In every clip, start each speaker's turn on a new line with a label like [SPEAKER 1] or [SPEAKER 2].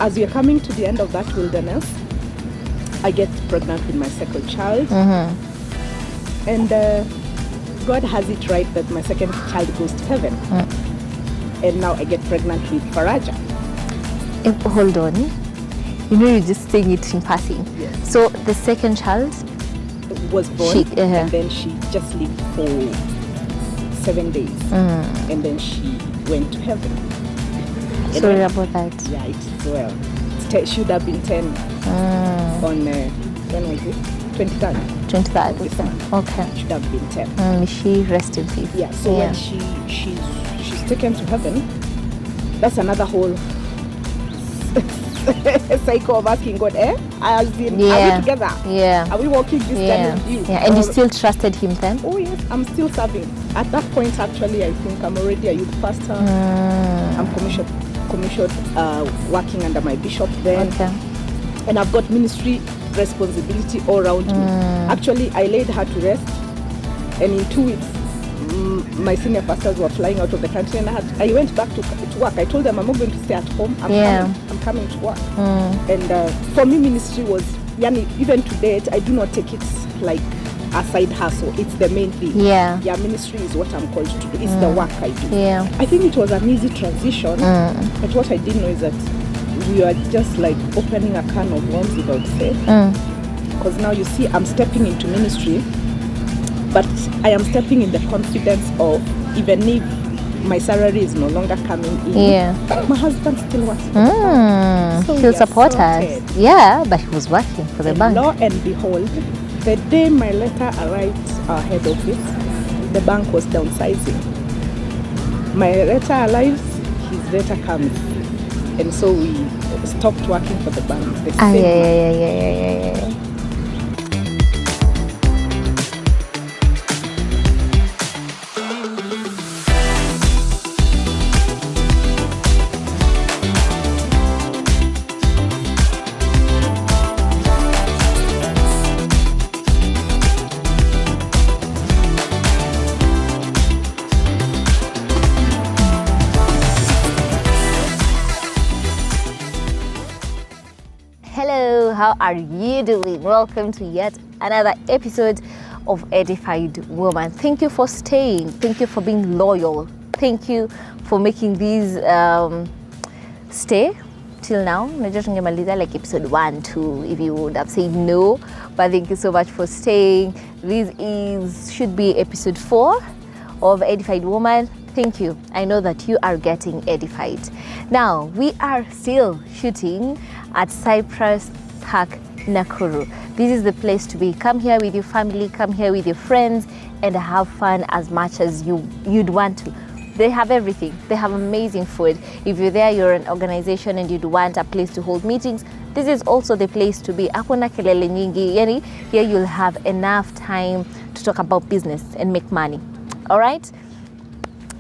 [SPEAKER 1] As we are coming to the end of that wilderness, I get pregnant with my second child.
[SPEAKER 2] Mm-hmm.
[SPEAKER 1] And God has it right that my second child goes to heaven. And now I get pregnant with Faraja.
[SPEAKER 2] Hold on. You know, you're just saying it in passing.
[SPEAKER 1] Yes.
[SPEAKER 2] So the second child
[SPEAKER 1] was born, and then she just lived for 7 days. And then she went to heaven.
[SPEAKER 2] Sorry about that.
[SPEAKER 1] Yeah, it should have been 10 on, when was it? 23rd.
[SPEAKER 2] 23rd, okay.
[SPEAKER 1] Should have been 10.
[SPEAKER 2] May she rest in peace.
[SPEAKER 1] Yeah, so when she's taken to heaven, that's another whole cycle of asking God, are we together?
[SPEAKER 2] Yeah.
[SPEAKER 1] Are we walking this journey with you?
[SPEAKER 2] Yeah, and you still trusted him then?
[SPEAKER 1] Oh yes, I'm still serving. At that point, actually, I think I'm already a youth pastor. I'm commissioned working under my bishop then.
[SPEAKER 2] Okay.
[SPEAKER 1] And I've got ministry responsibility all around me. Actually, I laid her to rest, and in 2 weeks, my senior pastors were flying out of the country, and I went back to work. I told them I'm not going to stay at home. I'm coming to work. And for me, ministry was, even to date, I do not take it like a side hustle. It's the main thing.
[SPEAKER 2] Yeah,
[SPEAKER 1] ministry is what I'm called to do. It's the work I do.
[SPEAKER 2] Yeah.
[SPEAKER 1] I think it was an easy transition, but what I didn't know is that we are just like opening a can of worms, if I would say. Because now you see, I'm stepping into ministry, but I am stepping in the confidence of, even if my salary is no longer coming in, my husband still works for the bank. So
[SPEAKER 2] he'll support us. Yeah, but he was working for the bank.
[SPEAKER 1] Lo and behold, the day my letter arrived at our head office, the bank was downsizing. My letter arrives, his letter comes. And so we stopped working for the bank.
[SPEAKER 2] Yeah. Hello, how are you doing? Welcome to yet another episode of Edified Woman. Thank you for staying. Thank you for being loyal. Thank you for making these stay till now. Najua tungemaliza like episode 1, 2 if you would have said no, but thank you so much for staying. This should be episode 4 of Edified Woman. Thank you. I know that you are getting edified. Now, we are still shooting at Cyprus, Nakuru. This is the place to be. Come here with your family, come here with your friends, and have fun as much as you'd want to. They have everything. They have amazing food. If you're there, you're an organization and you'd want a place to hold meetings, this is also the place to be. Hakuna kelele nyingi. Yani, here you'll have enough time to talk about business and make money. All right?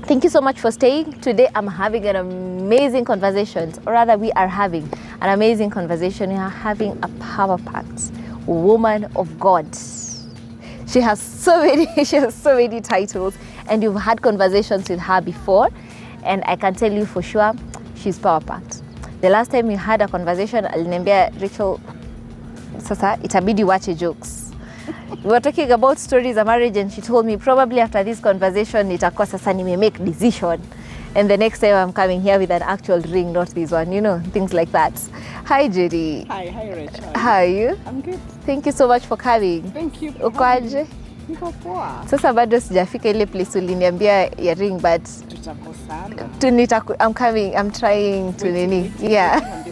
[SPEAKER 2] Thank you so much for staying. Today I'm having an amazing conversation, or rather we are having an amazing conversation. We are having a power-packed woman of God. She has so many titles, and you've had conversations with her before, and I can tell you for sure she's power-packed. The last time we had a conversation, aliniambia Racheal, sasa itabidi wache jokes. We were talking about stories of marriage, and she told me probably after this conversation nitakuwa sasa make decision, and the next time I'm coming here with an actual ring, not this one, things like that. Hi Judy.
[SPEAKER 1] Hi Racheal.
[SPEAKER 2] How are you?
[SPEAKER 1] I'm good.
[SPEAKER 2] Thank you so much for coming.
[SPEAKER 1] Thank you.
[SPEAKER 2] Ukoaje?
[SPEAKER 1] Niko poa.
[SPEAKER 2] Sasa bado sijafika ile place uliniambia ya ring, but I'm coming. I'm trying to nini. Yeah.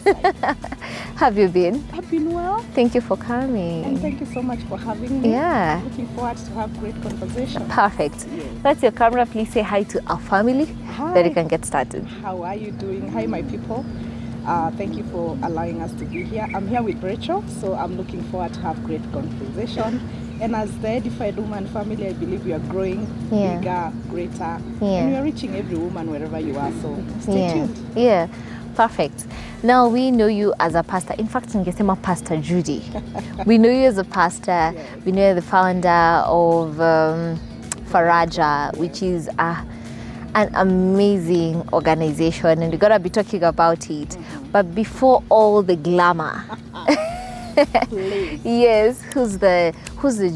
[SPEAKER 2] Have you been?
[SPEAKER 1] I've been well.
[SPEAKER 2] Thank you for coming.
[SPEAKER 1] And thank you so much for having me.
[SPEAKER 2] Yeah.
[SPEAKER 1] Looking forward to have great conversation.
[SPEAKER 2] Perfect.
[SPEAKER 1] Yes.
[SPEAKER 2] That's your camera. Please say hi to our family.
[SPEAKER 1] Hi.
[SPEAKER 2] Then we can get started.
[SPEAKER 1] How are you doing? Hi, my people. Thank you for allowing us to be here. I'm here with Racheal, so I'm looking forward to have great conversation. And as the Edified Woman family, I believe we are growing bigger, greater, and we are reaching every woman wherever you are. So stay tuned.
[SPEAKER 2] Yeah, perfect. Now we know you as a pastor. In fact, ningesema Pst Judy. We know you as a pastor.
[SPEAKER 1] Yes.
[SPEAKER 2] We know you're the founder of Faraja, which is a an amazing organization, and we're gonna be talking about it. But before all the glamour, yes, who's the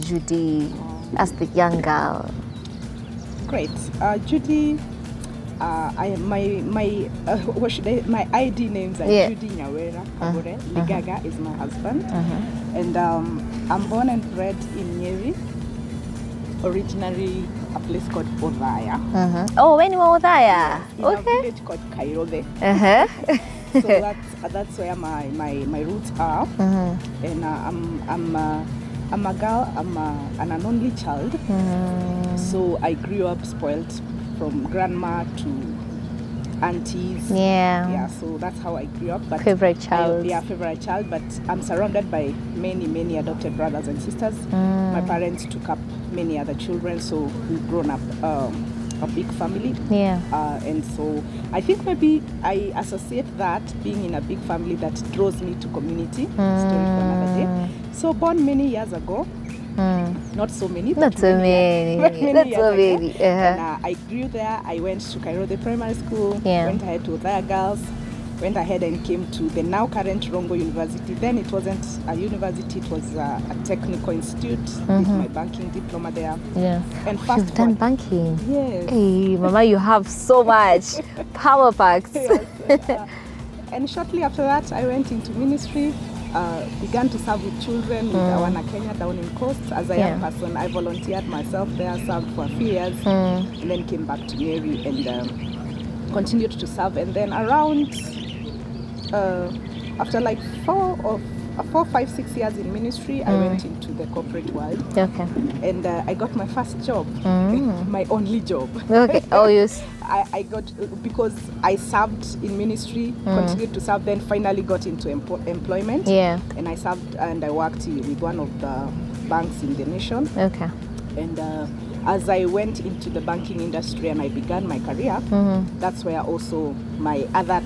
[SPEAKER 2] Judy as the young girl?
[SPEAKER 1] Great, Judy. My ID names are Judy Nyawera Kabore. Ligaga is my husband, and I'm born and bred in Nyeri, originally a place called Odhaya.
[SPEAKER 2] Oh, when you were Odhaya?
[SPEAKER 1] In a village called Kairobe. So that's where my roots are. And I'm a girl. I'm an only child. So I grew up spoiled from grandma to aunties.
[SPEAKER 2] Yeah,
[SPEAKER 1] so that's how I grew up. But
[SPEAKER 2] favorite child.
[SPEAKER 1] Favorite child. But I'm surrounded by many adopted brothers and sisters. My parents took up many other children, so we've grown up a big family. And so I think maybe I associate that being in a big family that draws me to community. Story for another day. So born many years ago. Not so many.
[SPEAKER 2] Not so many.
[SPEAKER 1] And I grew there. I went to Kairobe Primary School. Went ahead to Odhaya Girls. Went ahead and came to the now current Rongo University. Then it wasn't a university, it was a technical institute. Did my banking diploma there. And fast
[SPEAKER 2] You've done banking.
[SPEAKER 1] Yes.
[SPEAKER 2] Hey, Mama, you have so much power packs.
[SPEAKER 1] And shortly after that, I went into ministry. Began to serve with children with Awana Kenya down in Coast. As a young person, I volunteered myself there, served for a few years, and then came back to Mary and continued to serve. And then around, after like 4, 5, 6 years in ministry, I went into the corporate world. And I got my first job, my only job.
[SPEAKER 2] Oh, yes.
[SPEAKER 1] I got, because I served in ministry, continued to serve, then finally got into employment. And I served and I worked with one of the banks in the nation. And as I went into the banking industry and I began my career, that's where also my other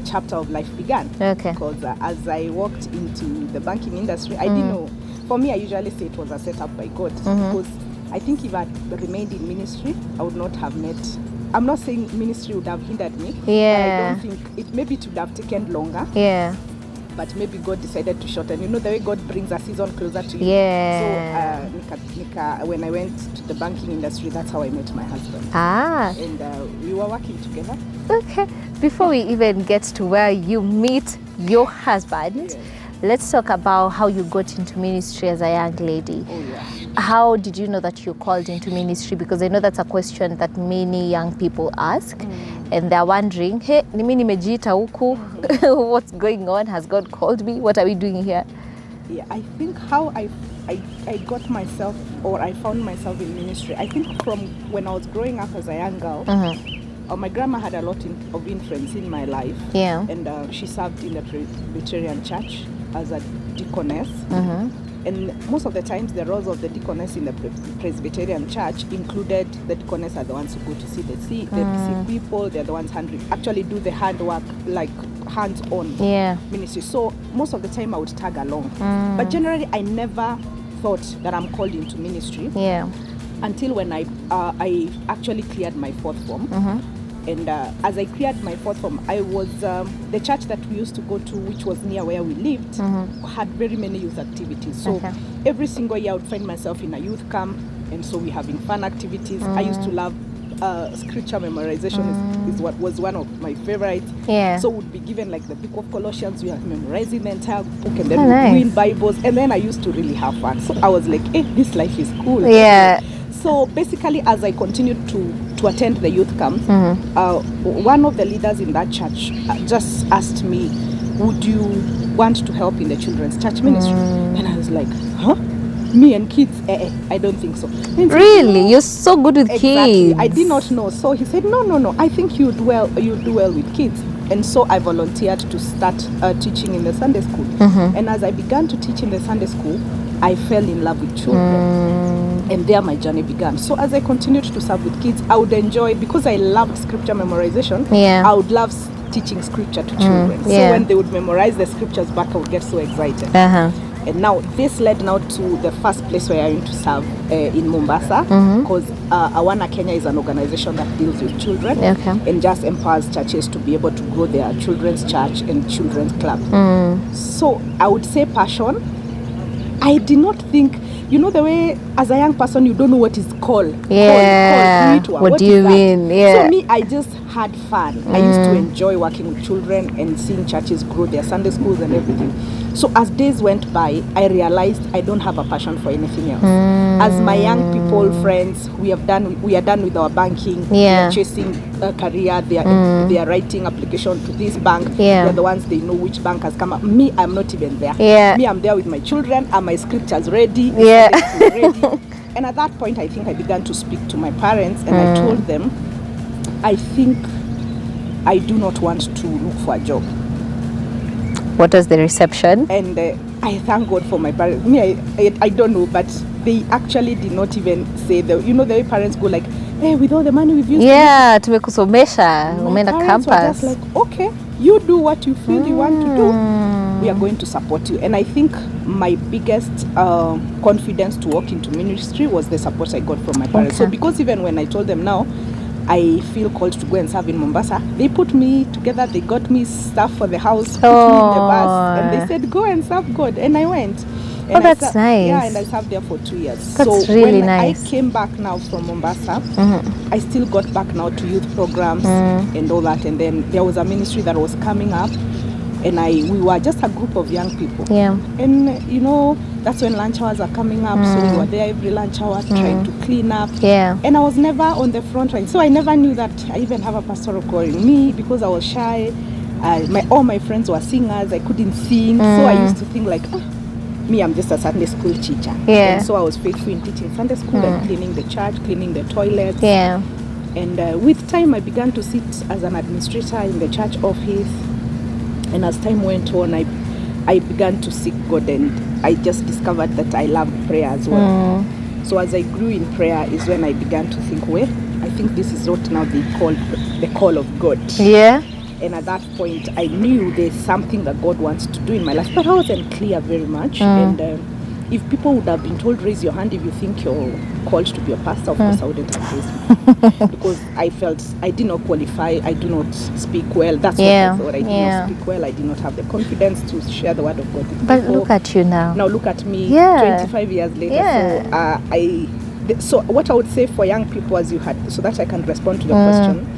[SPEAKER 1] chapter of life began. Because as I walked into the banking industry, I didn't know. For me, I usually say it was a setup by God. Because I think if I remained in ministry, I would not have met. I'm not saying ministry would have hindered me. But I don't think it maybe it would have taken longer. But maybe God decided to shorten. You know the way God brings a season closer to you. So when I went to the banking industry, that's how I met my husband. And we were working together.
[SPEAKER 2] Before we even get to where you meet your husband, let's talk about how you got into ministry as a young lady. How did you know that you're called into ministry? Because I know that's a question that many young people ask. And they're wondering, hey, nimi nimejiita huku? What's going on? Has God called me? What are we doing here?
[SPEAKER 1] I think how I got myself, or I found myself in ministry, I think from when I was growing up as a young girl, my grandma had a lot of influence in my life. And she served in the Presbyterian church as a deaconess. And most of the times the roles of the deaconess in the Presbyterian church included the deaconess are the ones who go to see the sick people. They're the ones actually do the handwork, like hands-on ministry. So most of the time I would tag along. But generally I never thought that I'm called into ministry until when I actually cleared my 4th form. And as I cleared my 4th form, I was, the church that we used to go to, which was near where we lived, had very many youth activities. So every single year I would find myself in a youth camp, and so we having fun activities. I used to love scripture memorization is what was one of my favorites. So we'd be given like the book of Colossians, we are memorizing the entire book, and then we'd read Bibles, and then I used to really have fun. So I was like, hey, this life is cool. So basically, as I continued to attend the youth camps, one of the leaders in that church just asked me, would you want to help in the children's church ministry? And I was like, huh? Me and kids? I don't think so.
[SPEAKER 2] Really? You're so good with kids.
[SPEAKER 1] I did not know. So he said, no, I think you do well with kids. And so I volunteered to start teaching in the Sunday school. And as I began to teach in the Sunday school, I fell in love with children. And there my journey began. So as I continued to serve with kids, I would enjoy, because I loved scripture memorization, I would love teaching scripture to children. So when they would memorize the scriptures back, I would get so excited. And now this led now to the first place where I went to serve in Mombasa, because Awana Kenya is an organization that deals with children and just empowers churches to be able to grow their children's church and children's club. So I would say passion. I did not think, you know, the way as a young person you don't know what is call.
[SPEAKER 2] What do you mean?
[SPEAKER 1] So me, I just had fun. I used to enjoy working with children and seeing churches grow their Sunday schools and everything. So as days went by, I realized I don't have a passion for anything else. As my young people, friends, we are done with our banking. We are chasing a career. They are writing application to this bank. They are the ones, they know which bank has come up. Me, I'm not even there. Me, I'm there with my children and my scriptures ready. Ready. And at that point, I think I began to speak to my parents, and I told them, I think I do not want to look for a job.
[SPEAKER 2] What was the reception? And
[SPEAKER 1] I thank God for my parents. Me, I don't know, but they actually did not even say you know the way parents go like, hey, with all the money we've used.
[SPEAKER 2] Tumekusomesha, umeenda campus.
[SPEAKER 1] Were just like, okay, you do what you feel you want to do. We are going to support you. And I think my biggest confidence to walk into ministry was the support I got from my parents. So because even when I told them now, I feel called to go and serve in Mombasa, they put me together, they got me stuff for the house, put me in the bus, and they said, go and serve God. And I went. And
[SPEAKER 2] that's nice.
[SPEAKER 1] Yeah, and I served there for 2 years.
[SPEAKER 2] That's
[SPEAKER 1] so
[SPEAKER 2] really
[SPEAKER 1] when
[SPEAKER 2] nice.
[SPEAKER 1] I came back now from Mombasa, I still got back now to youth programs and all that. And then there was a ministry that was coming up, and we were just a group of young people. And you know, that's when lunch hours are coming up, so we were there every lunch hour trying to clean up. And I was never on the front line, so I never knew that I even have a pastoral calling. Me, because I was shy, all my friends were singers, I couldn't sing, so I used to think like, me, I'm just a Sunday school teacher. And so I was faithful in teaching Sunday school and cleaning the church, cleaning the toilets. And with time, I began to sit as an administrator in the church office. And as time went on, I began to seek God, and I just discovered that I love prayer as well. So as I grew in prayer is when I began to think, well, I think this is what now they call the call of God. And at that point, I knew there's something that God wants to do in my life, but I wasn't clear very much. And if people would have been told, raise your hand if you think you're called to be a pastor, of course I wouldn't have raised because I felt I did not qualify, I do not speak well. That's what I thought. I did not speak well, I did not have the confidence to share the word of God with people.
[SPEAKER 2] But look at you now.
[SPEAKER 1] Now look at me, 25 years later. So what I would say for young people, as you had, so that I can respond to the question,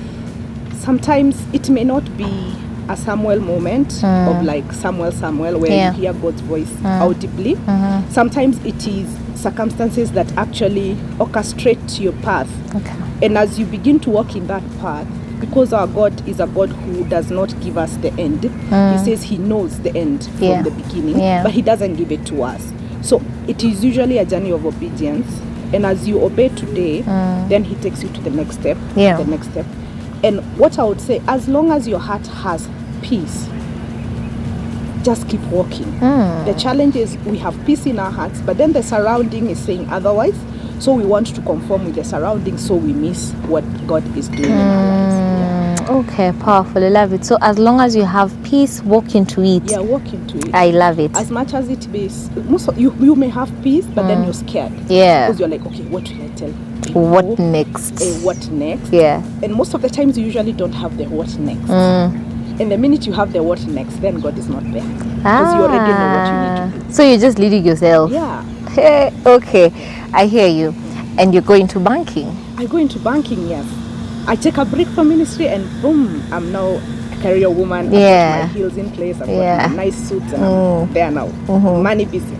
[SPEAKER 1] sometimes it may not be a Samuel moment of like Samuel where you hear God's voice audibly. Sometimes it is circumstances that actually orchestrate your path. And as you begin to walk in that path, because our God is a God who does not give us the end, He says He knows the end from the beginning, but He doesn't give it to us. So it is usually a journey of obedience, and as you obey today, then He takes you to the next step, the next step. And what I would say, as long as your heart has peace, just keep walking. The challenge is we have peace in our hearts, but then the surrounding is saying otherwise. So we want to conform with the surroundings, so we miss what God is doing in our lives.
[SPEAKER 2] Okay, powerful. I love it. So as long as you have peace, walk into it.
[SPEAKER 1] Walk into it.
[SPEAKER 2] I love it.
[SPEAKER 1] As much as it is, you may have peace, but then you're scared. Because you're like, okay, what will I tell people?
[SPEAKER 2] What next?
[SPEAKER 1] What next? And most of the times you usually don't have the what next. And the minute you have the what next, then God is not there. Because you already know what you need to do.
[SPEAKER 2] So you're just leading yourself. Okay, I hear you. And you go into banking. I
[SPEAKER 1] go into banking, yes. I take a break from ministry and boom, I'm now a career woman. I've got my heels in place, I've got my nice suits, and I'm there now. Money business.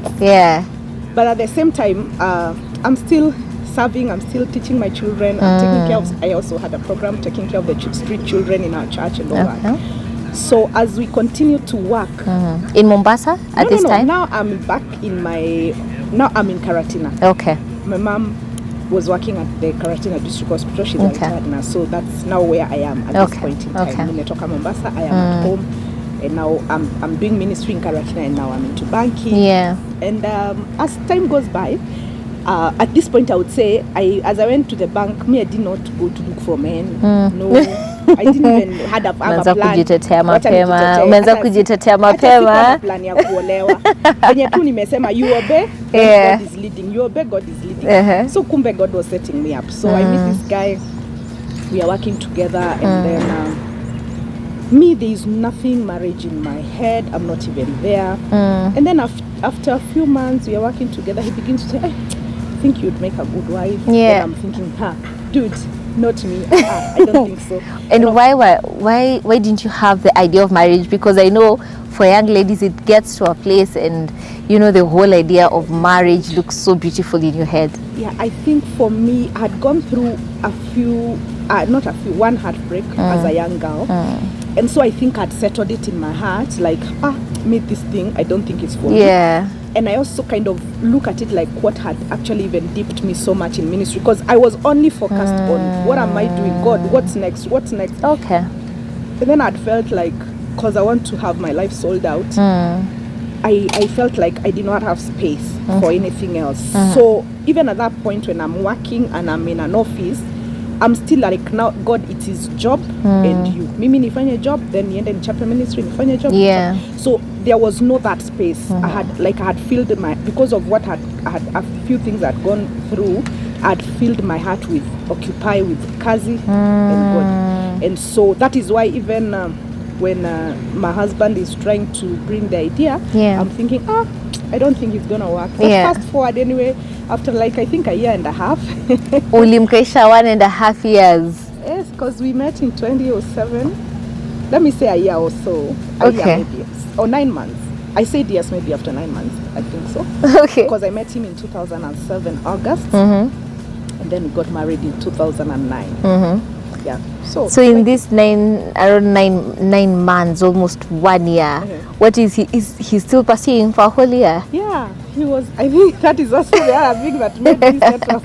[SPEAKER 1] But at the same time, I'm still serving, I'm still teaching my children, I'm taking care of, I also had a program taking care of the street children in our church and all that. So as we continue to work
[SPEAKER 2] in Mombasa at this time?
[SPEAKER 1] Now I'm back now I'm in Karatina.
[SPEAKER 2] Okay.
[SPEAKER 1] My mom was working at the Karatina District Hospital. She's a retired nurse, so that's now where I am at this point in time. In Netoka, Mombasa, I am at home, and now I'm doing ministry in Karatina, and now I'm into banking. And as time goes by, at this point I would say, as I went to the bank, I did not go to look for men. No. I didn't even have a plan.
[SPEAKER 2] Kujitetea
[SPEAKER 1] Wacha
[SPEAKER 2] mapema.
[SPEAKER 1] nijitetea.
[SPEAKER 2] Umeanza
[SPEAKER 1] Hata
[SPEAKER 2] kujitetea
[SPEAKER 1] hata sikuwa na
[SPEAKER 2] mapema.
[SPEAKER 1] plan ya kuolewa. Venye tu nimesema you obey,
[SPEAKER 2] Yeah.
[SPEAKER 1] God is leading. You obey, God is leading. So kumbe God was setting me up. So I meet this guy. We are working together, and then me, there is nothing marriage in my head. I'm not even there. And then after a few months, we are working together. He begins to say, I think you'd make a good wife.
[SPEAKER 2] Yeah.
[SPEAKER 1] Then I'm thinking, dude, not me. I don't think so.
[SPEAKER 2] And why didn't you have the idea of marriage? Because I know for young ladies it gets to a place, and you know the whole idea of marriage looks so beautiful in your head.
[SPEAKER 1] Yeah, I think for me, I had gone through one heartbreak as a young girl. And so I think I'd settled it in my heart, like, meet this thing, I don't think it's for me.
[SPEAKER 2] Yeah.
[SPEAKER 1] And I also kind of look at it like what had actually even dipped me so much in ministry, because I was only focused on what am I doing, God, what's next.
[SPEAKER 2] Okay.
[SPEAKER 1] And then I'd felt like, because I want to have my life sold out, I felt like I did not have space for anything else. So even at that point when I'm working and I'm in an office, I'm still like, now God, it is job and you. Mimi nifanye job, then niende nichape ministry, nifanye job.
[SPEAKER 2] Yeah.
[SPEAKER 1] So there was no that space. I had filled because of what I had a few things I'd gone through, I'd filled my heart with occupy with Kazi and God. And so that is why even when my husband is trying to bring the idea, I'm thinking, I don't think it's gonna work. But fast forward anyway, after like I think a year and a half.
[SPEAKER 2] Ulimkaisha 1.5 years.
[SPEAKER 1] Yes, because we met in 2007. Let me say a year or so. A year maybe. Or 9 months. I said yes maybe after 9 months. I think so.
[SPEAKER 2] Okay.
[SPEAKER 1] Because I met him in 2007 August. And then we got married in 2009. Yeah. So
[SPEAKER 2] in this around nine months, almost 1 year, what is he still pursuing for a whole year?
[SPEAKER 1] Yeah, he was. I think that is also the other thing that made me settle.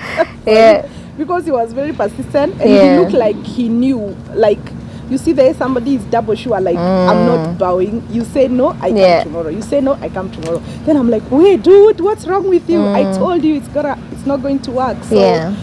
[SPEAKER 1] Because he was very persistent, and he looked like he knew. Like, you see, there somebody is double sure. Like, I'm not bowing. You say no, I come tomorrow. You say no, I come tomorrow. Then I'm like, wait, dude, what's wrong with you? I told you it's not going to work. So,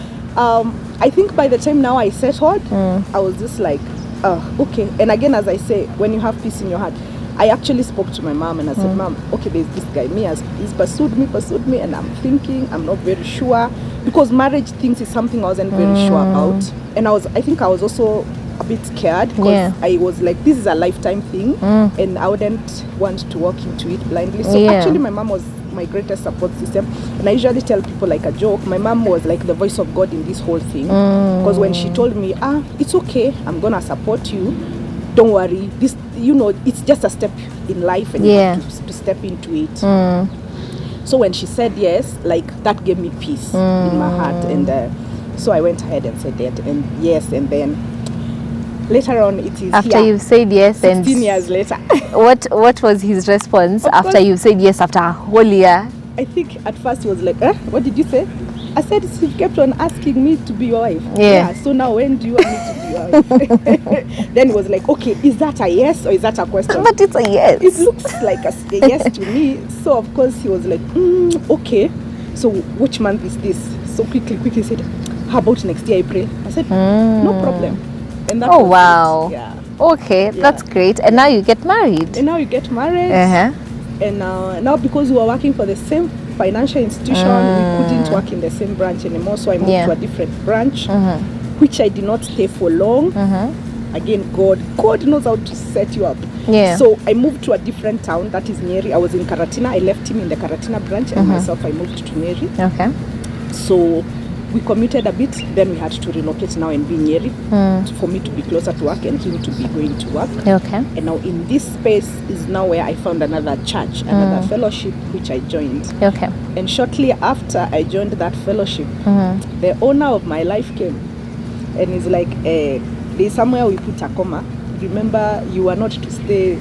[SPEAKER 1] I think by the time now I settled, I was just like, okay. And again, as I say, when you have peace in your heart, I actually spoke to my mom and I said, Mom, okay, there's this guy, he's pursued me, and I'm thinking, I'm not very sure, because marriage things is something I wasn't very sure about. And I think I was also a bit scared, because I was like, this is a lifetime thing, and I wouldn't want to walk into it blindly. So actually my mom was my greatest support system, and I usually tell people like a joke, my mom was like the voice of God in this whole thing, because when she told me, it's okay, I'm gonna support you, don't worry, this, it's just a step in life, and you have to step into it. So when she said yes, like that gave me peace in my heart, and so I went ahead and said that, and yes, and then later on it is
[SPEAKER 2] after you've said yes,
[SPEAKER 1] 16
[SPEAKER 2] and
[SPEAKER 1] years later.
[SPEAKER 2] what was his response after you said yes after a whole year? I
[SPEAKER 1] think at first he was like, what did you say? I said, he kept on asking me to be your wife. So now when do you want me to be your wife? Then he was like, okay, is that a yes or is that a question?
[SPEAKER 2] But it's a yes.
[SPEAKER 1] It looks like a yes to me. So of course he was like, okay, so which month is this? So quickly said, how about next year, April? I said, no problem. And that
[SPEAKER 2] wow.
[SPEAKER 1] It. Yeah.
[SPEAKER 2] Okay, that's great. And now you get married.
[SPEAKER 1] And now because we were working for the same financial institution, we couldn't work in the same branch anymore. So I moved to a different branch, which I did not stay for long. Again, God knows how to set you up. So I moved to a different town, that is Nyeri. I was in Karatina. I left him in the Karatina branch, and myself, I moved to Nyeri. Okay. So we commuted a bit, then we had to relocate now and be in Nyeri for me to be closer to work and him to be going to work. Okay. And now in this space is now where I found another church, another fellowship, which I joined. Okay. And shortly after I joined that fellowship, the owner of my life came and he's like, there's somewhere we put a comma. Remember, you are not to stay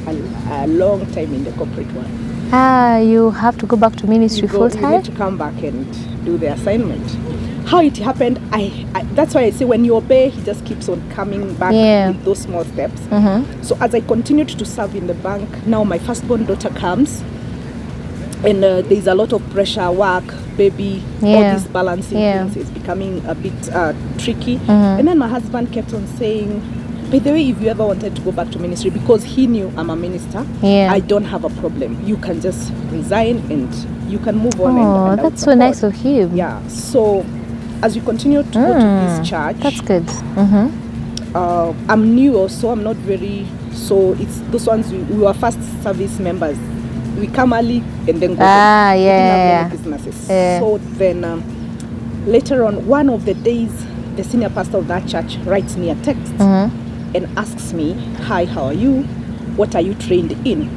[SPEAKER 1] a long time in the corporate one.
[SPEAKER 2] You have to go back to ministry full time?
[SPEAKER 1] You need to come back and do the assignment. How it happened, that's why I say when you obey, he just keeps on coming back with those small steps. So as I continued to serve in the bank, now my firstborn daughter comes, and there's a lot of pressure, work, baby, all these balancing things is becoming a bit tricky. And then my husband kept on saying, by the way, if you ever wanted to go back to ministry, because he knew I'm a minister, I don't have a problem. You can just resign and you can move on.
[SPEAKER 2] Oh,
[SPEAKER 1] and
[SPEAKER 2] that's so nice of him.
[SPEAKER 1] Yeah. So as we continue to go to this church,
[SPEAKER 2] that's good.
[SPEAKER 1] I'm new also. I'm not very. So it's those ones we were first service members. We come early and then go. We didn't have many businesses. So then later on, one of the days, the senior pastor of that church writes me a text and asks me, "Hi, how are you? What are you trained in?"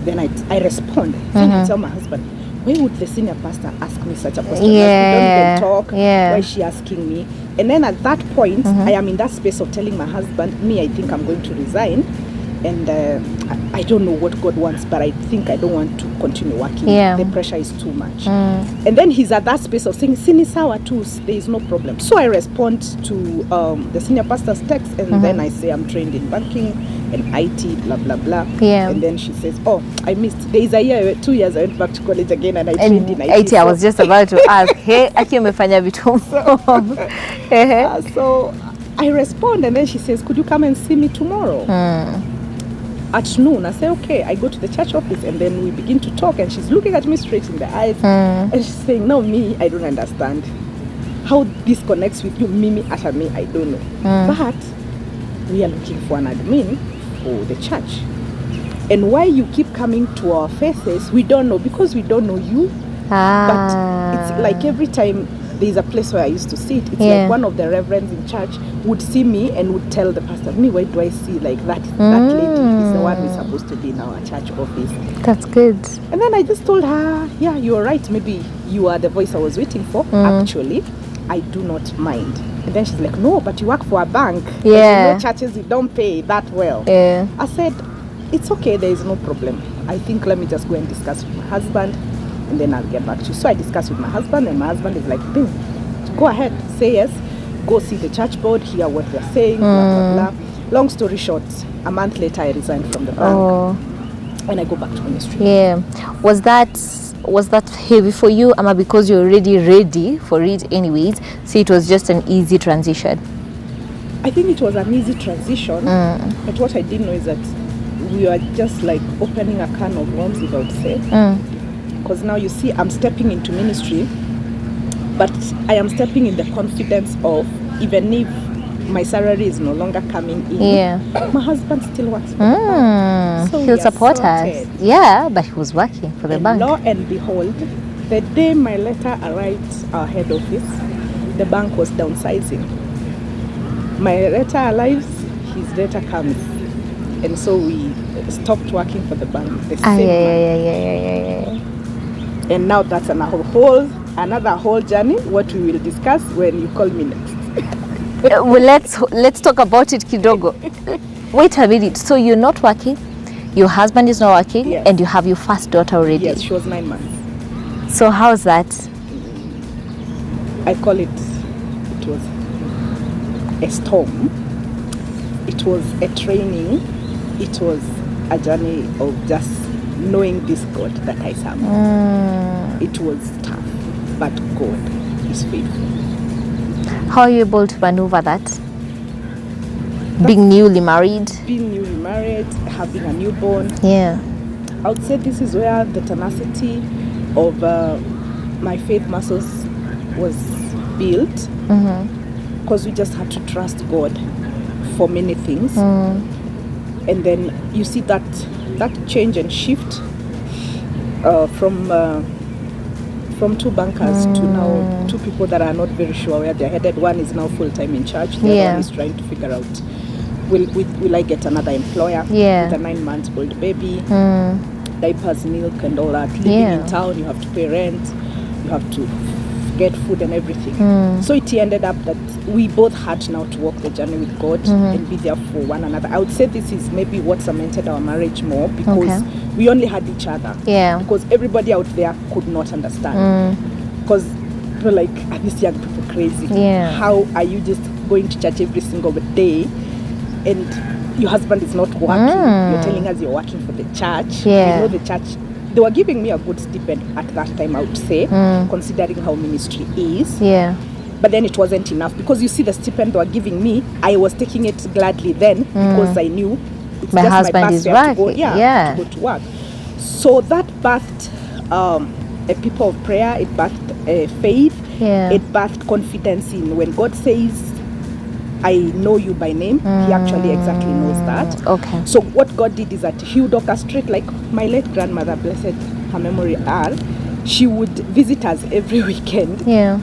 [SPEAKER 1] Then I respond. Then I tell my husband, why would the senior pastor ask me such a question? Like, we don't even talk. Why is she asking me? And then at that point, I am in that space of telling my husband, I think I'm going to resign. And I don't know what God wants, but I think I don't want to continue working. The pressure is too much. And then he's at that space of saying, Sini sawa too, there is no problem. So I respond to the senior pastor's text, and then I say I'm trained in banking and IT, blah, blah, blah. And then she says, oh, I missed. There is a year, 2 years, I went back to college again and I trained in IT.
[SPEAKER 2] So I was just about to ask, hey, aki umefanya vitu.
[SPEAKER 1] So I respond, and then she says, could you come and see me tomorrow? At noon. I say, okay. I go to the church office, and then we begin to talk, and she's looking at me straight in the eyes, and she's saying, no, I don't understand how this connects with you. Mimi at me, I don't know. But we are looking for an admin for the church. And why you keep coming to our faces, we don't know, because we don't know you. But it's like every time there's a place where I used to sit, it's like one of the reverends in church would see me and would tell the pastor, why do I see like that lady is the one who's supposed to be in our church office.
[SPEAKER 2] That's good.
[SPEAKER 1] And then I just told her, yeah, you're right, maybe you are the voice I was waiting for. Actually, I do not mind. And then she's like, no, but you work for a bank. And you know, churches, you don't pay that well. I said, it's okay, there is no problem. I think let me just go and discuss with my husband, and then I'll get back to you. So I discussed with my husband, and my husband is like, go ahead, say yes, go see the church board, hear what they're saying, blah, blah, blah. Long story short, a month later I resigned from the bank and I go back to ministry.
[SPEAKER 2] Was that heavy for you, Ama, because you're already ready for it anyways, so it was just an easy transition?
[SPEAKER 1] I think it was an easy transition, but what I didn't know is that we were just like opening a can of worms, if I would say. Because now you see I'm stepping into ministry, but I am stepping in the confidence of, even if my salary is no longer coming in, my husband still works for the bank. So
[SPEAKER 2] he'll support us. Yeah, but he was working for the bank.
[SPEAKER 1] Lo and behold, the day my letter arrived our head office, the bank was downsizing. My letter arrives, his letter comes. And so we stopped working for the bank the same month. And now that's another whole journey, what we will discuss when you call me next.
[SPEAKER 2] Well, let's talk about it kidogo. Wait a minute. So you're not working, your husband is not working, and you have your first daughter already?
[SPEAKER 1] Yes, she was 9 months.
[SPEAKER 2] So how's that?
[SPEAKER 1] I call it was a storm. It was a training. It was a journey of just knowing this God that I serve. It was tough, but God is faithful.
[SPEAKER 2] How are you able to maneuver that? Being newly married, having a newborn. I would say this is where the tenacity of my faith muscles was built, because we just had to trust God for many things. And then you see that change and shift from two bankers to now two people that are not very sure where they're headed. One is now full-time in charge. The other one is trying to figure out, will I get another employer with a 9-month-old baby, diapers, milk and all that. Living in town, you have to pay rent, you have to get food and everything. So it ended up that we both had now to walk the journey with God and be there for one another. I would say this is maybe what cemented our marriage more, because we only had each other. Because everybody out there could not understand. Because people like, are these young people crazy? How are you just going to church every single day and your husband is not working? You're telling us you're working for the church. You know the church. They were giving me a good stipend at that time, I would say, considering how ministry is.
[SPEAKER 1] But then it wasn't enough, because you see the stipend they were giving me, I was taking it gladly then, because I knew it's
[SPEAKER 2] my
[SPEAKER 1] just
[SPEAKER 2] husband
[SPEAKER 1] my
[SPEAKER 2] is
[SPEAKER 1] birthday
[SPEAKER 2] working.
[SPEAKER 1] to go to work. So that birthed a people of prayer, it birthed faith, it birthed confidence in when God says, I know you by name, he actually exactly knows that.
[SPEAKER 2] Okay.
[SPEAKER 1] So what God did is that he would orchestrate, like my late grandmother, blessed her memory are, she would visit us every weekend.
[SPEAKER 2] Yeah.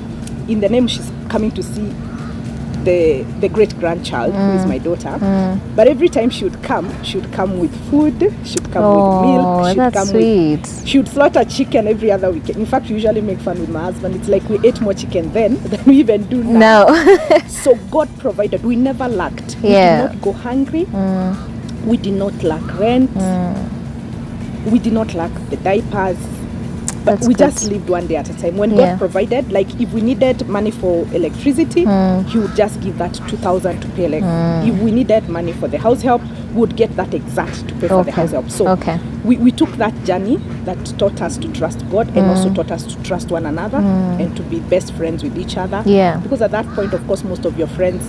[SPEAKER 1] In the name she's coming to see the great grandchild, who is my daughter. But every time she would come with food, she'd come with milk, she'd
[SPEAKER 2] that's
[SPEAKER 1] come
[SPEAKER 2] sweet.
[SPEAKER 1] she would slaughter chicken every other weekend. In fact, we usually make fun with my husband. It's like we ate more chicken then than we even do now. So God provided. We never lacked. We did not go hungry. We did not lack rent. We did not lack the diapers. But we just lived one day at a time. When God provided, like if we needed money for electricity, he would just give that 2,000 to pay. Like if we needed money for the house help, we would get that exact to pay for the house help. So we took that journey that taught us to trust God, and also taught us to trust one another, and to be best friends with each other. Because at that point, of course, most of your friends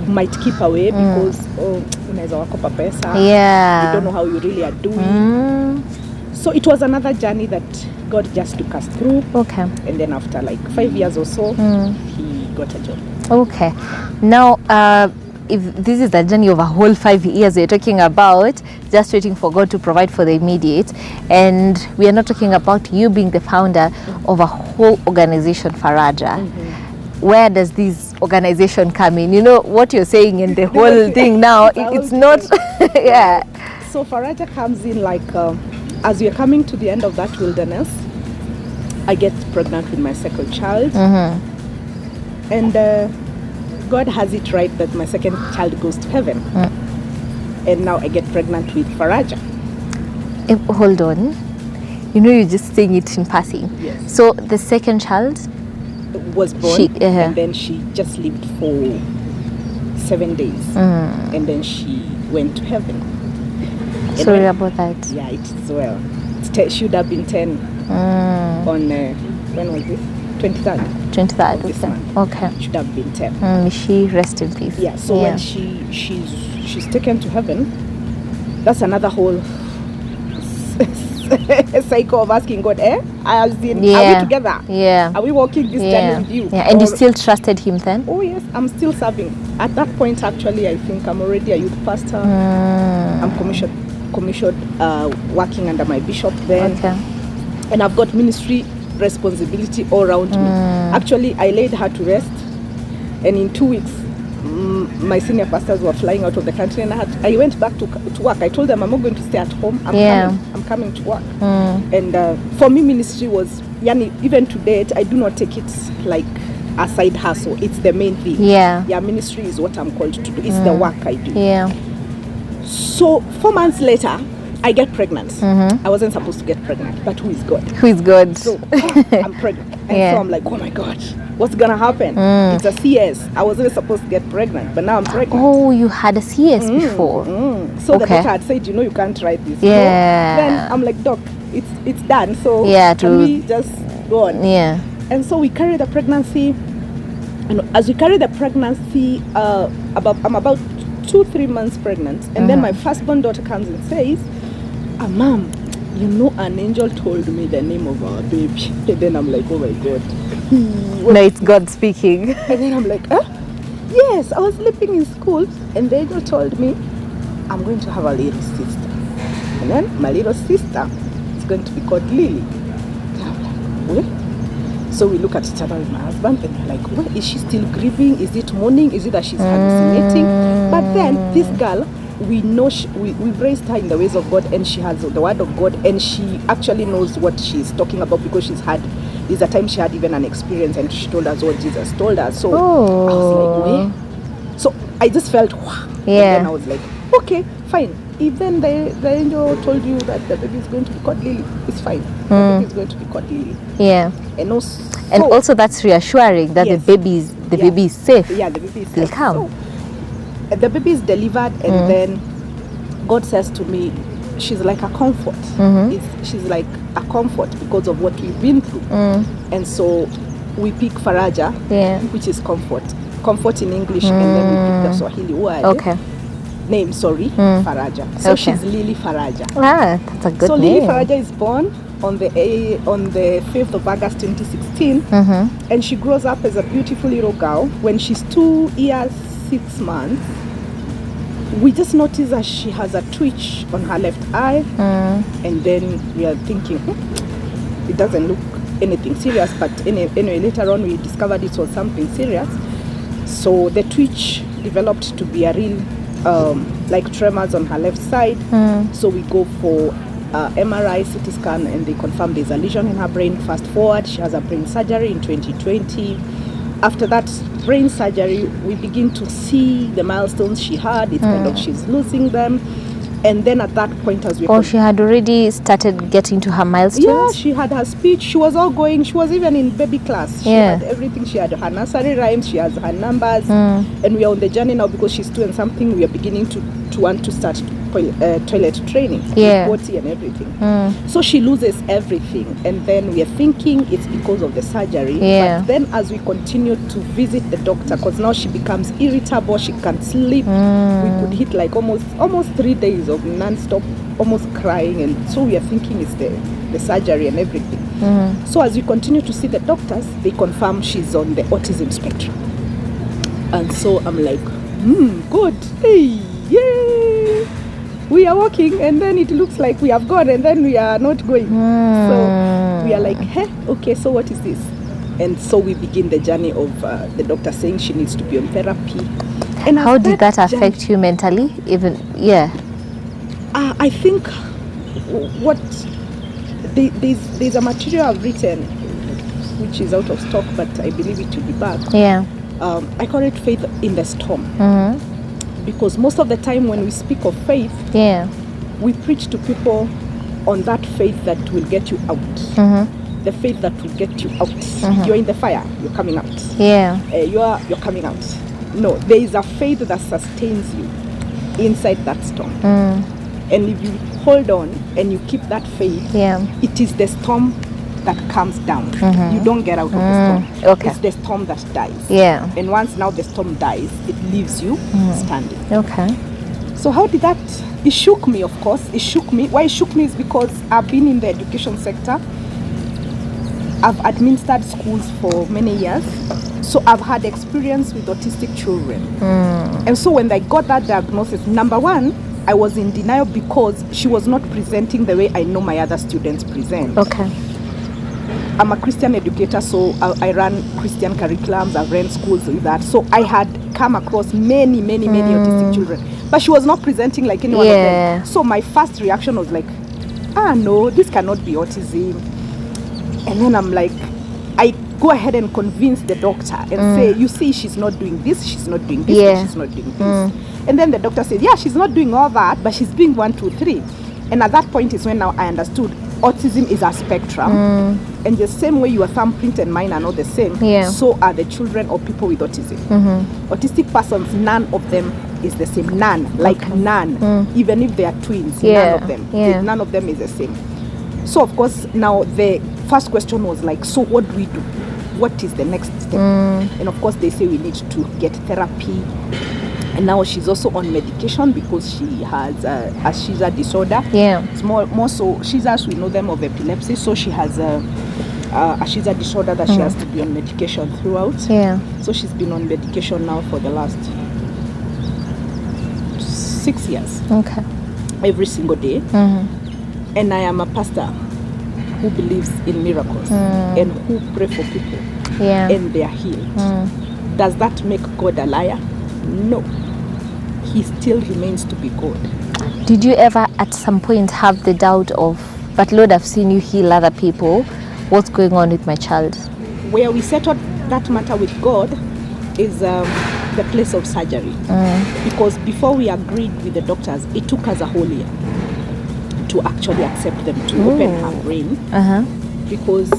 [SPEAKER 1] might keep away because unaweza wakopa pesa. You don't know how you really are doing. So it was another journey that God just took us through. And then after like 5 years or so, he got a job.
[SPEAKER 2] Now, if this is the journey of a whole 5 years we're talking about, just waiting for God to provide for the immediate, and we are not talking about you being the founder of a whole organization, Faraja. Where does this organization come in? You know what you're saying in the whole thing now, it's not
[SPEAKER 1] So Faraja comes in like as we are coming to the end of that wilderness, I get pregnant with my second child. And God has it right that my second child goes to heaven. And now I get pregnant with Faraja.
[SPEAKER 2] Hold on. You know, you're just saying it in passing.
[SPEAKER 1] Yes.
[SPEAKER 2] So the second child
[SPEAKER 1] was born, and then she just lived for 7 days. And then she went to heaven.
[SPEAKER 2] Sorry about that.
[SPEAKER 1] Yeah, it is well. It should have been 10 on, when was this? 23rd.
[SPEAKER 2] 23rd.
[SPEAKER 1] This month.
[SPEAKER 2] Okay.
[SPEAKER 1] It should have been 10.
[SPEAKER 2] May she rest in peace.
[SPEAKER 1] Yeah, so when she's taken to heaven, that's another whole cycle of asking God, are we together? Are we walking this journey with you?
[SPEAKER 2] And you still trusted him then?
[SPEAKER 1] Oh yes, I'm still serving. At that point, actually, I think I'm already a youth pastor. I'm commissioned working under my bishop then. And I've got ministry responsibility all around me. Actually, I laid her to rest, and in 2 weeks, my senior pastors were flying out of the country, and I went back to work. I told them I'm not going to stay at home. I'm coming to work. And for me, ministry was, even to date, I do not take it like a side hustle. It's the main thing. Ministry is what I'm called to do. It's the work I do. So 4 months later, I get pregnant. I wasn't supposed to get pregnant, but who is God?
[SPEAKER 2] Who is God?
[SPEAKER 1] So I'm pregnant. And so I'm like, oh my God, what's gonna happen? It's a CS. I wasn't supposed to get pregnant, but now I'm pregnant.
[SPEAKER 2] Oh, you had a CS before.
[SPEAKER 1] So the doctor had said, you can't try this. Then I'm like, doc, it's done. So can we just go on? And so we carry the pregnancy. And as we carry the pregnancy, I'm about 2-3 months pregnant, and then my firstborn daughter comes and says, Mom, an angel told me the name of our baby. And then I'm like, oh my God.
[SPEAKER 2] No, it's God speaking.
[SPEAKER 1] And then I'm like, yes, I was sleeping in school, and the angel told me I'm going to have a little sister, and then my little sister is going to be called Lily. And I'm like, what? So we look at each other with my husband, and we're like, well, is she still grieving? Is it mourning? Is it that she's hallucinating? But then this girl, we know we've raised her in the ways of God, and she has the word of God, and she actually knows what she's talking about, because there's a time she had even an experience, and she told us what Jesus told us. So I was like, wait. So I just felt, wow. And then I was like, okay, fine. Even the angel told you that the baby is going to be called Lily, it's fine. The baby is going to be called Lily. And
[SPEAKER 2] also that's reassuring that the baby is safe.
[SPEAKER 1] The baby is safe.
[SPEAKER 2] Will come.
[SPEAKER 1] So, the baby is delivered, and then God says to me, she's like a comfort. She's like a comfort because of what we've been through. And so we pick Faraja, which is comfort in English, and then we pick the Swahili word.
[SPEAKER 2] Okay.
[SPEAKER 1] Name, Faraja. So she's Lily Faraja.
[SPEAKER 2] Ah, that's a good
[SPEAKER 1] so
[SPEAKER 2] name.
[SPEAKER 1] Lily Faraja is born on the 5th of August 2016, and she grows up as a beautiful little girl. When she's 2 years 6 months, we just notice that she has a twitch on her left eye, and then we are thinking it doesn't look anything serious, but anyway later on we discovered it was something serious. So the twitch developed to be a real like tremors on her left side. So we go for MRI, CT scan, and they confirm there's a lesion in her brain. Fast forward, she has a brain surgery in 2020. After that brain surgery, we begin to see the milestones she had. It's kind of she's losing them. And then at that point, as we
[SPEAKER 2] she had already started getting to her milestones?
[SPEAKER 1] Yeah, she had her speech. She was all going. She was even in baby class. She had everything. She had her nursery rhymes. She has her numbers. And we are on the journey now because she's 2 and something. We are beginning to want to start toilet training, potty and everything. So she loses everything, and then we are thinking it's because of the surgery. But then as we continue to visit the doctor, because now she becomes irritable, she can't sleep. We could hit like almost 3 days of non-stop, almost crying, and so we are thinking it's the surgery and everything. So as we continue to see the doctors, they confirm she's on the autism spectrum. And so I'm like, good, hey, yay! We are walking, and then it looks like we have gone, and then we are not going. So we are like, okay, so what is this? And so we begin the journey of the doctor saying she needs to be on therapy. And
[SPEAKER 2] how did that affect you mentally? Even
[SPEAKER 1] I think there's a material I've written which is out of stock, but I believe it will be back. I call it faith in the storm. Because most of the time when we speak of faith, we preach to people on that faith that will get you out. The faith that will get you out. You're in the fire, you're coming out. You're coming out. No, there is a faith that sustains you inside that storm. And if you hold on and you keep that faith, it is the storm that comes down. You don't get out of the storm. It's the storm that dies. And once now the storm dies, it leaves you standing. So how did that? It shook me, of course. It shook me. Why it shook me is because I've been in the education sector. I've administered schools for many years. So I've had experience with autistic children. And so when I got that diagnosis, number one, I was in denial because she was not presenting the way I know my other students present. I'm a Christian educator, so I run Christian curriculums, I've run schools with that. So I had come across many autistic children, but she was not presenting like any one of them. So my first reaction was like, no, this cannot be autism. And then I'm like, I go ahead and convince the doctor and say, you see, she's not doing this, she's not doing this, she's not doing this. And then the doctor says, she's not doing all that, but she's doing 1, 2, 3. And at that point is when now I understood autism is a spectrum. And the same way your thumbprint and mine are not the same, so are the children or people with autism. Autistic persons, none of them is the same. None. None. Even if they are twins, none of them. None of them is the same. So of course, now the first question was like, so what do we do? What is the next step? And of course, they say we need to get therapy. And now she's also on medication because she has a seizure disorder. It's more so seizures, we know them of epilepsy. So she has a seizure disorder that she has to be on medication throughout. So she's been on medication now for the last 6 years. Every single day. And I am a pastor who believes in miracles and who pray for people and they are healed. Does that make God a liar? No. He still remains to be God.
[SPEAKER 2] Did you ever at some point have the doubt of, but Lord, I've seen you heal other people, what's going on with my child?
[SPEAKER 1] Where we settled that matter with God is the place of surgery. Because before we agreed with the doctors, it took us a whole year to actually accept them, to open her brain. Because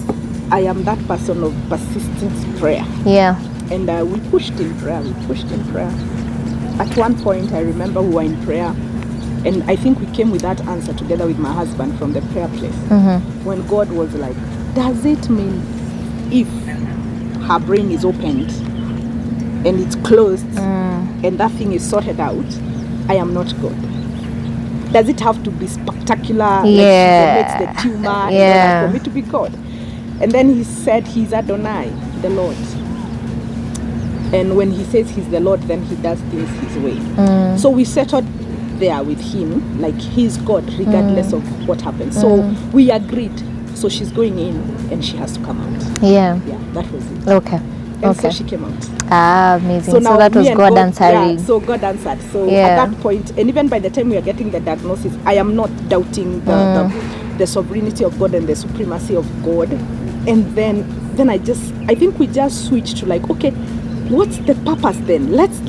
[SPEAKER 1] I am that person of persistent prayer. And we pushed in prayer. At one point, I remember we were in prayer, and I think we came with that answer together with my husband from the prayer place. When God was like, does it mean if her brain is opened and it's closed and that thing is sorted out, I am not God. Does it have to be spectacular, like she vomits the tumor and for me to be God? And then he said he's Adonai, the Lord. And when he says he's the Lord, then he does things his way. So we settled there with him, like he's God regardless of what happens. So we agreed. So she's going in and she has to come out. Yeah, that was it.
[SPEAKER 2] Okay.
[SPEAKER 1] And so she came out.
[SPEAKER 2] Ah, amazing.
[SPEAKER 1] So, now
[SPEAKER 2] so that was God
[SPEAKER 1] Yeah,
[SPEAKER 2] answering.
[SPEAKER 1] so God answered. So at that point, and even by the time we are getting the diagnosis, I am not doubting the sovereignty of God and the supremacy of God. And then I think we just switched to like, okay, what's the purpose then? Let's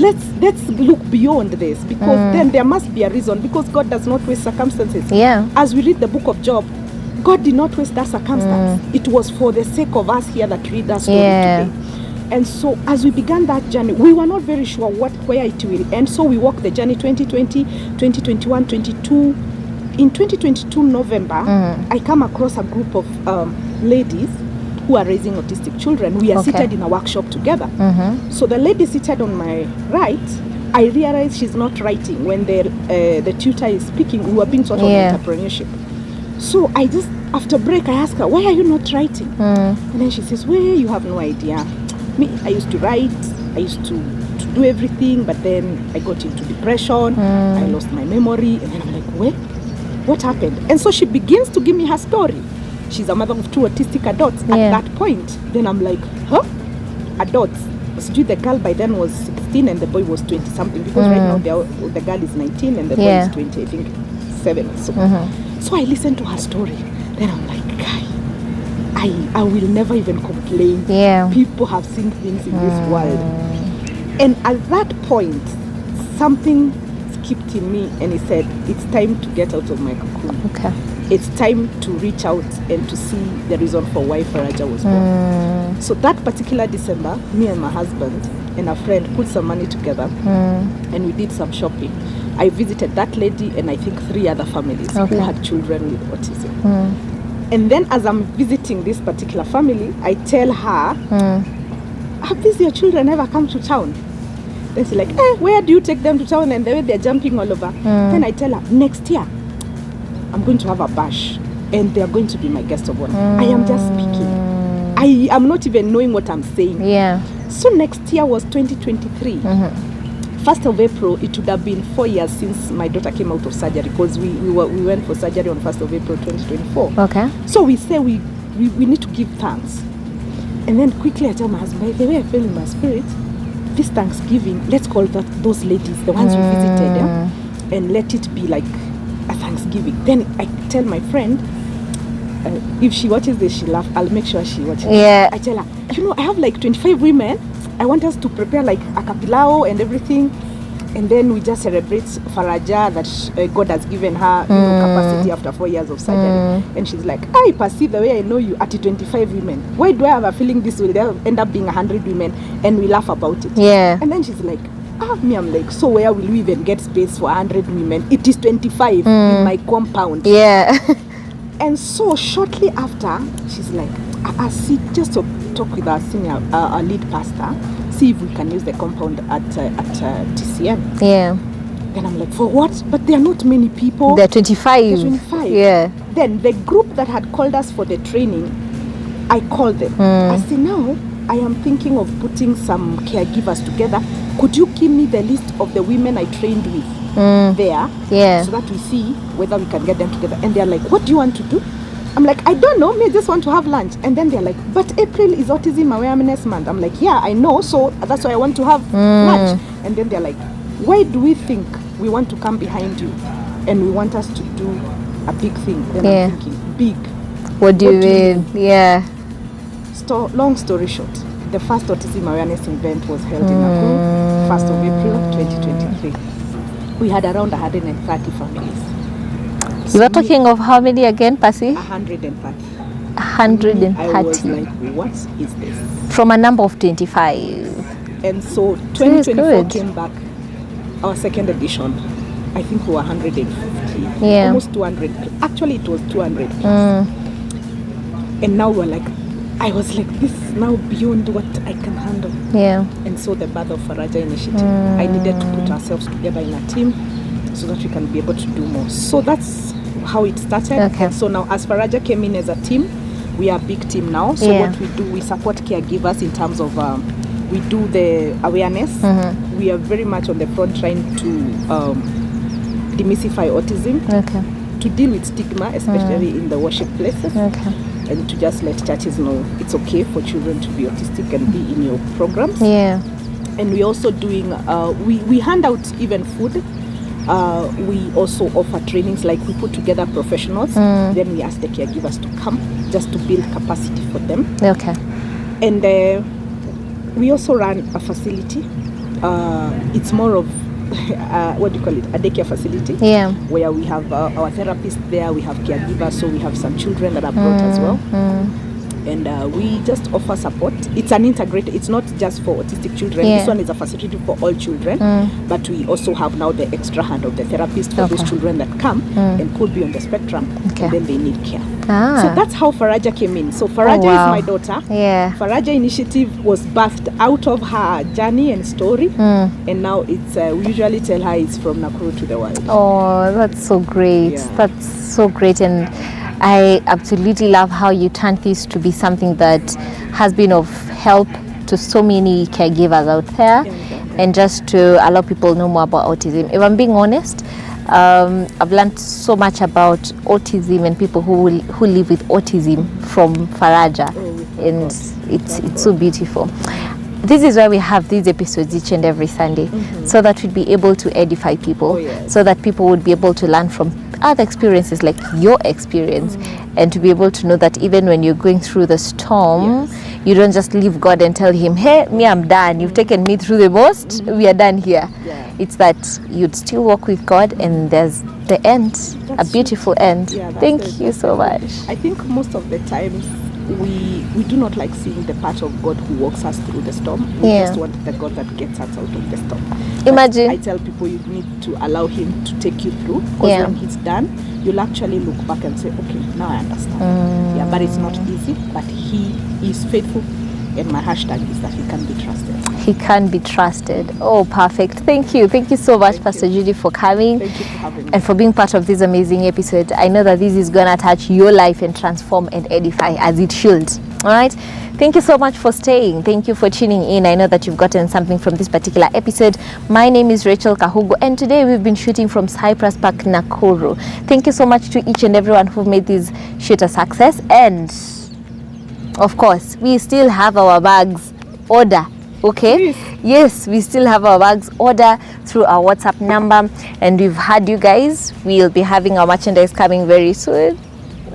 [SPEAKER 1] look beyond this, because then there must be a reason, because God does not waste circumstances.
[SPEAKER 2] Yeah.
[SPEAKER 1] As we read the book of Job, God did not waste that circumstance. It was for the sake of us here that read that story today. And so as we began that journey, we were not very sure where it will end. So we walked the journey 2020, 2021, 22. In 2022 November, I come across a group of ladies who are raising autistic children. We are seated in a workshop together. So the lady seated on my right, I realized she's not writing. When the tutor is speaking, we were being taught on entrepreneurship. So I just, after break, I asked her, why are you not writing? And then she says, well, you have no idea. Me, I used to write, I used to do everything, but then I got into depression, I lost my memory, and then I'm like, well, what happened? And so she begins to give me her story. She's a mother of 2 autistic adults at that point. Then I'm like, huh? Adults. So the girl by then was 16 and the boy was 20 something, because right now the girl is 19 and the boy is 20, I think 7 or so. So I listened to her story. Then I'm like, I will never even complain. People have seen things in this world. And at that point, something skipped in me and he said, it's time to get out of my cocoon. It's time to reach out and to see the reason for why Faraja was born. So that particular December, me and my husband and a friend put some money together and we did some shopping. I visited that lady and I think 3 other families who had children with autism. And then as I'm visiting this particular family, I tell her, have these your children ever come to town? Then she's like, where do you take them to town? And the way they're jumping all over. Then I tell her, next year, I'm going to have a bash and they're going to be my guest of honor. I am just speaking. I am not even knowing what I'm saying. So next year was 2023. 1st of April, it would have been 4 years since my daughter came out of surgery, because we went for surgery on 1st of April 2024. So we say we need to give thanks. And then quickly I tell my husband, by the way I feel in my spirit, this Thanksgiving, let's call those ladies, the ones we visited, and let it be like a Thanksgiving. Then I tell my friend, if she watches this, she laugh. I'll make sure she watches. I tell her, I have like 25 women. I want us to prepare like a kapilao and everything, and then we just celebrate Faraja that God has given her capacity after 4 years of surgery. And she's like, I perceive the way I know you at 25 women. Why do I have a feeling this will end up being 100 women? And we laugh about it. And then she's like, me, I'm like, so where will we even get space for 100 women? It is 25 in my compound. And so shortly after, she's like, I see, just to talk with our senior, our lead pastor, see if we can use the compound at TCM. Then I'm like, for what? But there are not many people.
[SPEAKER 2] They're 25.
[SPEAKER 1] Then the group that had called us for the training, I called them. I said, now I am thinking of putting some caregivers together. Could you give me the list of the women I trained with there, so that we see whether we can get them together? And they're like, what do you want to do? I'm like, I don't know, I just want to have lunch. And then they're like, but April is Autism Awareness Month. I'm like, yeah, I know, so that's why I want to have lunch. And then they're like, why do we think we want to come behind you and we want us to do a big thing? Then I'm thinking, big.
[SPEAKER 2] What do you mean?
[SPEAKER 1] Long story short, the first Autism Awareness event was held in Nakuru, 1st of April 2023. We had around 130 families.
[SPEAKER 2] You were talking of how many again, Percy?
[SPEAKER 1] 130.
[SPEAKER 2] 130.
[SPEAKER 1] I was like, what is this?
[SPEAKER 2] From a number of 25.
[SPEAKER 1] And so 2024 came back, our second edition. I think we were 150.
[SPEAKER 2] Yeah.
[SPEAKER 1] Almost 200. Actually, it was 200 plus. And now we're like, I was like, this is now beyond what I can handle.
[SPEAKER 2] Yeah.
[SPEAKER 1] And so the birth of Faraja initiative, I needed to put ourselves together in a team so that we can be able to do more. So that's how it started.
[SPEAKER 2] Okay.
[SPEAKER 1] So now as Faraja came in as a team, we are a big team now. So what we do, we support caregivers in terms of, we do the awareness. We are very much on the front trying to demystify autism, to deal with stigma, especially in the worship places. And to just let churches know it's okay for children to be autistic and be in your programs.
[SPEAKER 2] Yeah.
[SPEAKER 1] And we're also doing, we hand out even food. We also offer trainings, like we put together professionals. Then we ask the caregivers to come just to build capacity for them.
[SPEAKER 2] Okay.
[SPEAKER 1] And we also run a facility. It's more of, what do you call it, a daycare facility, where we have our therapists there, we have caregivers, so we have some children that are brought as well. And we just offer support. It's an integrated, it's not just for autistic children. This one is a facility for all children, but we also have now the extra hand of the therapist for those children that come and could be on the spectrum, and then they need care. So that's how Faraja came in. So Faraja is my daughter. Faraja initiative was birthed out of her journey and story, and now it's, we usually tell her it's from Nakuru to the world.
[SPEAKER 2] Oh, that's so great. That's so great. And I absolutely love how you turned this to be something that has been of help to so many caregivers out there, and just to allow people know more about autism. If I'm being honest, I've learned so much about autism and people who live with autism from Faraja, and it's so beautiful. This is why we have these episodes each and every Sunday, so that we'd be able to edify people, so that people would be able to learn from other experiences like your experience, and to be able to know that even when you're going through the storm, you don't just leave God and tell him, hey, me, I'm done. You've taken me through the most. We are done here. It's that you'd still walk with God, and there's the end, a beautiful end. Thank you so much.
[SPEAKER 1] I think most of the times we do not like seeing the part of God who walks us through the storm. We just want the God that gets us out of the storm.
[SPEAKER 2] Imagine.
[SPEAKER 1] But I tell people you need to allow him to take you through, because when he's done, you'll actually look back and say, okay, now I understand. But it's not easy, but he is faithful, and my hashtag is that he can be trusted.
[SPEAKER 2] He can be trusted. Oh, perfect. Thank you so much, Pastor Judy, for coming.
[SPEAKER 1] Thank you for having me.
[SPEAKER 2] And for being part of this amazing episode. I know that this is gonna touch your life and transform and edify, as it should. All right. Thank you so much for staying. Thank you for tuning in. I know that you've gotten something from this particular episode. My name is Racheal Kahugu, and today we've been shooting from Cyprus Park, Nakuru. Thank you so much to each and everyone who made this shoot a success. And of course, we still have our bags order. Okay, yes, we still have our bags order through our WhatsApp number, and we've had you guys. We'll be having our merchandise coming very soon.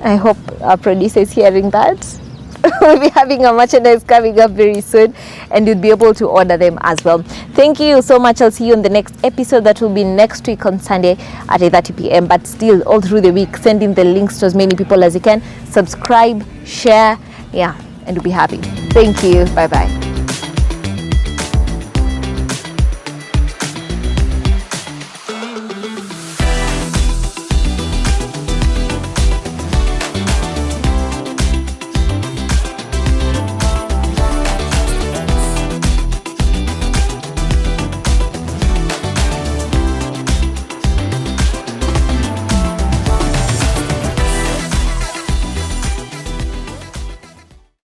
[SPEAKER 2] I hope our producer is hearing that. We'll be having our merchandise coming up very soon, and you'll be able to order them as well. Thank you so much. I'll see you on the next episode. That will be next week on Sunday at 8:30 p.m. But still, all through the week, send in the links to as many people as you can. Subscribe, share, and we'll be happy. Thank you. Bye bye.